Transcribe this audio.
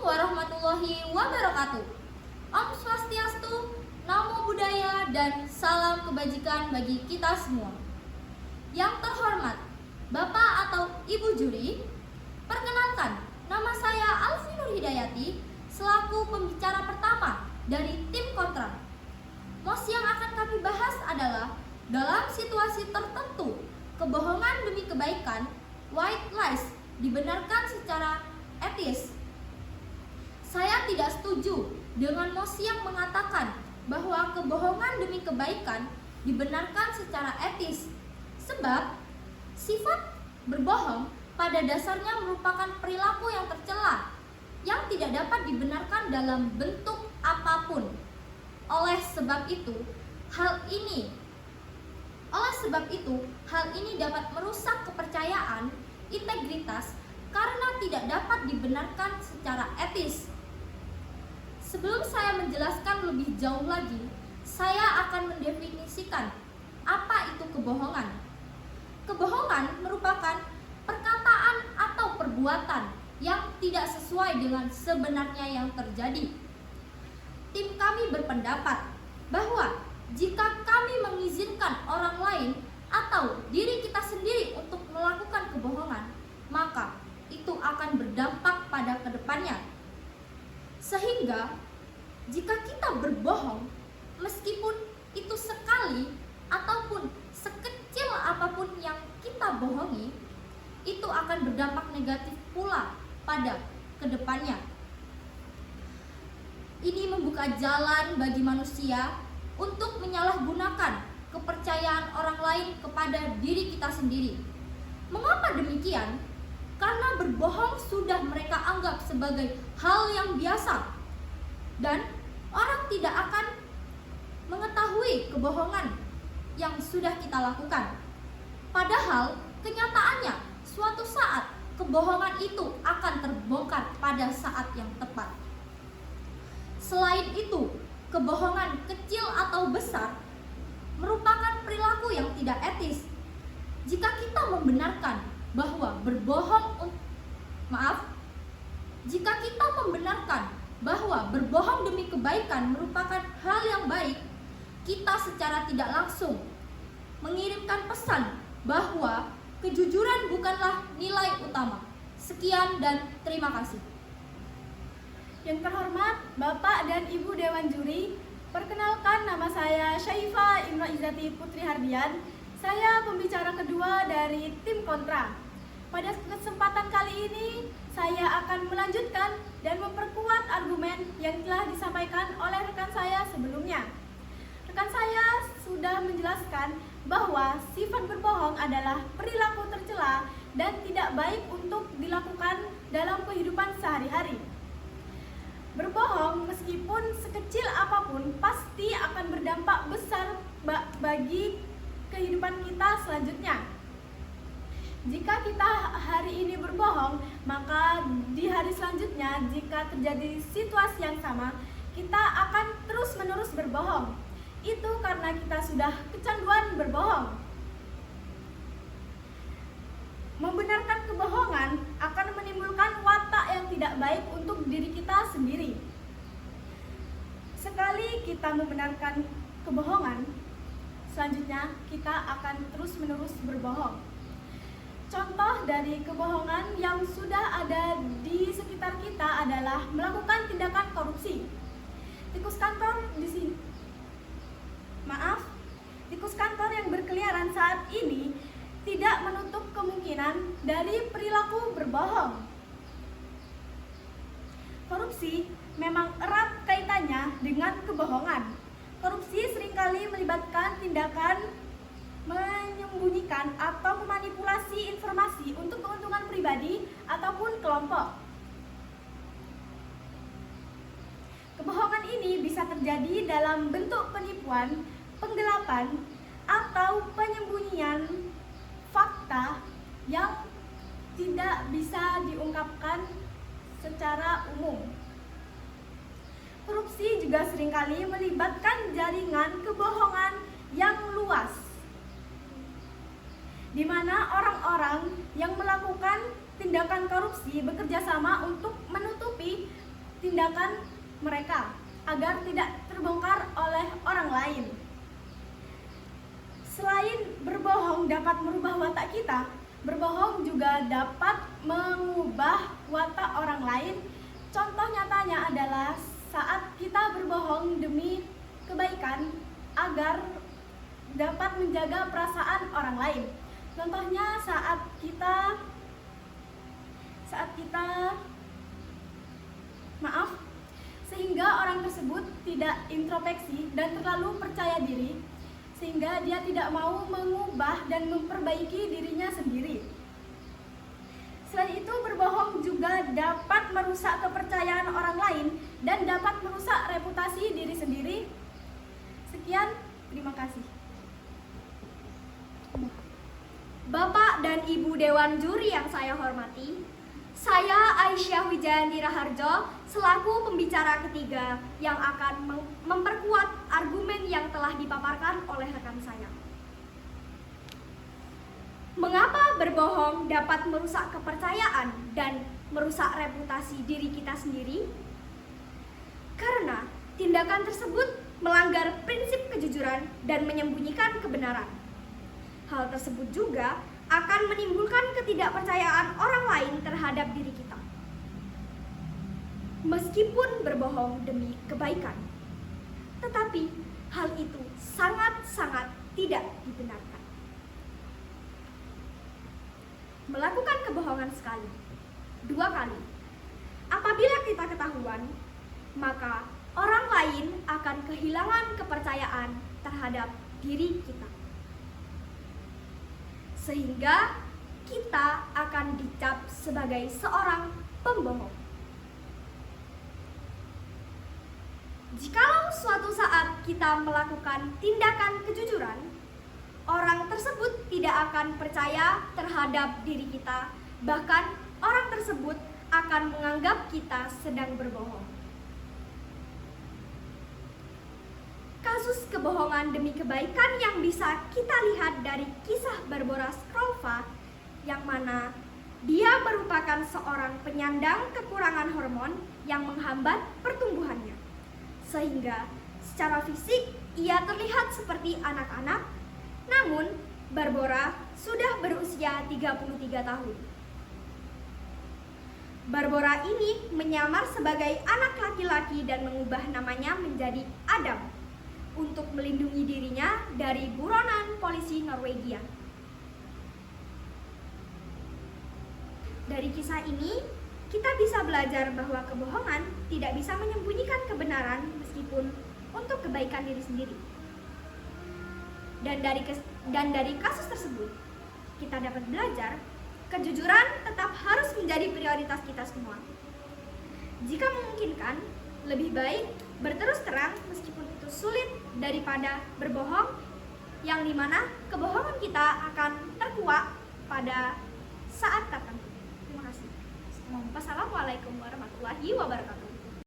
warahmatullahi wabarakatuh. Om Swastiastu, Namo Buddhaya, dan salam kebajikan bagi kita semua. Yang terhormat Bapak atau Ibu juri, perkenalkan, nama saya Alfi Nur Hidayati selaku pembicara pertama dari tim kontra. Mosi yang akan kami bahas adalah dalam situasi tertentu, kebohongan demi kebaikan, white lies, dibenarkan secara etis. Saya tidak setuju dengan mosi yang mengatakan bahwa kebohongan demi kebaikan dibenarkan secara etis, sebab sifat berbohong pada dasarnya merupakan perilaku yang tercela yang tidak dapat dibenarkan dalam bentuk apapun. Oleh sebab itu, hal ini dapat merusak kepercayaan, integritas, karena tidak dapat dibenarkan secara etis. Sebelum saya menjelaskan lebih jauh lagi, saya akan mendefinisikan apa itu kebohongan. Kebohongan merupakan perkataan atau perbuatan yang tidak sesuai dengan sebenarnya yang terjadi. Tim kami berpendapat bahwa jika kami mengizinkan orang lain atau diri kita sendiri untuk melakukan kebohongan, maka itu akan berdampak pada kedepannya. Sehingga jika kita berbohong, meskipun itu sekali ataupun sekecil apapun yang kita bohongi, itu akan berdampak negatif pula pada kedepannya. Ini membuka jalan bagi manusia untuk menyalahgunakan kepercayaan orang lain kepada diri kita sendiri. Mengapa demikian? Karena berbohong sudah mereka anggap sebagai hal yang biasa, dan orang tidak akan mengetahui kebohongan yang sudah kita lakukan. Padahal kenyataannya suatu saat kebohongan itu akan terbongkar pada saat yang tepat. Selain itu, kebohongan kecil atau besar merupakan perilaku yang tidak etis. Jika kita membenarkan bahwa berbohong demi kebaikan merupakan hal yang baik, kita secara tidak langsung mengirimkan pesan bahwa kejujuran bukanlah nilai utama. Sekian dan terima kasih. Yang terhormat Bapak dan Ibu Dewan Juri, perkenalkan, nama saya Syaifa Imro Izati Putri Hardian. Saya pembicara kedua dari tim kontra. Pada kesempatan kali ini, saya akan melanjutkan dan memperkuat argumen yang telah disampaikan oleh rekan saya sebelumnya. Rekan saya sudah menjelaskan bahwa sifat berbohong adalah perilaku tercela dan tidak baik untuk dilakukan dalam kehidupan sehari-hari. Berbohong meskipun sekecil apapun pasti akan berdampak besar bagi kehidupan kita selanjutnya. Jika kita hari ini berbohong, maka di hari selanjutnya jika terjadi situasi yang sama, kita akan terus-menerus berbohong. Itu karena kita sudah kecanduan berbohong. Membenarkan kebohongan akan menimbulkan watak yang tidak baik untuk diri kita sendiri. Sekali kita membenarkan kebohongan, selanjutnya kita akan terus-menerus berbohong. Contoh dari kebohongan yang sudah ada di sekitar kita adalah melakukan tindakan korupsi. Tikus kantor yang berkeliaran saat ini tidak menutup kemungkinan dari perilaku berbohong. Korupsi memang erat kaitannya dengan kebohongan. Korupsi seringkali melibatkan tindakan menyembunyikan atau memanipulasi informasi untuk keuntungan pribadi ataupun kelompok. Kebohongan ini bisa terjadi dalam bentuk penipuan, penggelapan, atau penyembunyian fakta yang tidak bisa diungkapkan secara umum. Korupsi juga seringkali melibatkan jaringan kebohongan yang luas, di mana orang-orang yang melakukan tindakan korupsi bekerja sama untuk menutupi tindakan mereka agar tidak terbongkar oleh orang lain. Selain berbohong dapat merubah watak kita, berbohong juga dapat mengubah watak orang lain. Contoh nyatanya adalah saat kita berbohong demi kebaikan agar dapat menjaga perasaan orang lain. Contohnya saat kita sehingga orang tersebut tidak introspeksi dan terlalu percaya diri, sehingga dia tidak mau mengubah dan memperbaiki dirinya sendiri. Selain itu, berbohong juga dapat merusak kepercayaan orang lain dan dapat merusak reputasi diri sendiri. Sekian, terima kasih. Bapak dan Ibu Dewan Juri yang saya hormati, saya Aisyah Wijayanti Raharjo selaku pembicara ketiga yang akan memperkuat argumen yang telah dipaparkan oleh rekan saya. Mengapa berbohong dapat merusak kepercayaan dan merusak reputasi diri kita sendiri? Karena tindakan tersebut melanggar prinsip kejujuran dan menyembunyikan kebenaran. Hal tersebut juga akan menimbulkan ketidakpercayaan orang lain terhadap diri kita. Meskipun berbohong demi kebaikan, tetapi hal itu sangat-sangat tidak dibenarkan. Melakukan kebohongan sekali, 2 kali, apabila kita ketahuan, maka orang lain akan kehilangan kepercayaan terhadap diri kita. Sehingga kita akan dicap sebagai seorang pembohong. Jikalau suatu saat kita melakukan tindakan kejujuran, orang tersebut tidak akan percaya terhadap diri kita, bahkan orang tersebut akan menganggap kita sedang berbohong. Kasus kebohongan demi kebaikan yang bisa kita lihat dari kisah Barbora Skrova, yang mana dia merupakan seorang penyandang kekurangan hormon yang menghambat pertumbuhannya, sehingga secara fisik ia terlihat seperti anak-anak. Namun Barbora sudah berusia 33 tahun. Barbora ini menyamar sebagai anak laki-laki dan mengubah namanya menjadi Adam untuk melindungi dirinya dari buronan polisi Norwegia. Dari kisah ini, kita bisa belajar bahwa kebohongan tidak bisa menyembunyikan kebenaran meskipun untuk kebaikan diri sendiri. Dan dari kasus tersebut, kita dapat belajar kejujuran tetap harus menjadi prioritas kita semua. Jika memungkinkan, lebih baik berterus terang meskipun itu sulit daripada berbohong, yang dimana kebohongan kita akan terkuak pada saat tertentu. Terima kasih. Wassalamualaikum warahmatullahi wabarakatuh.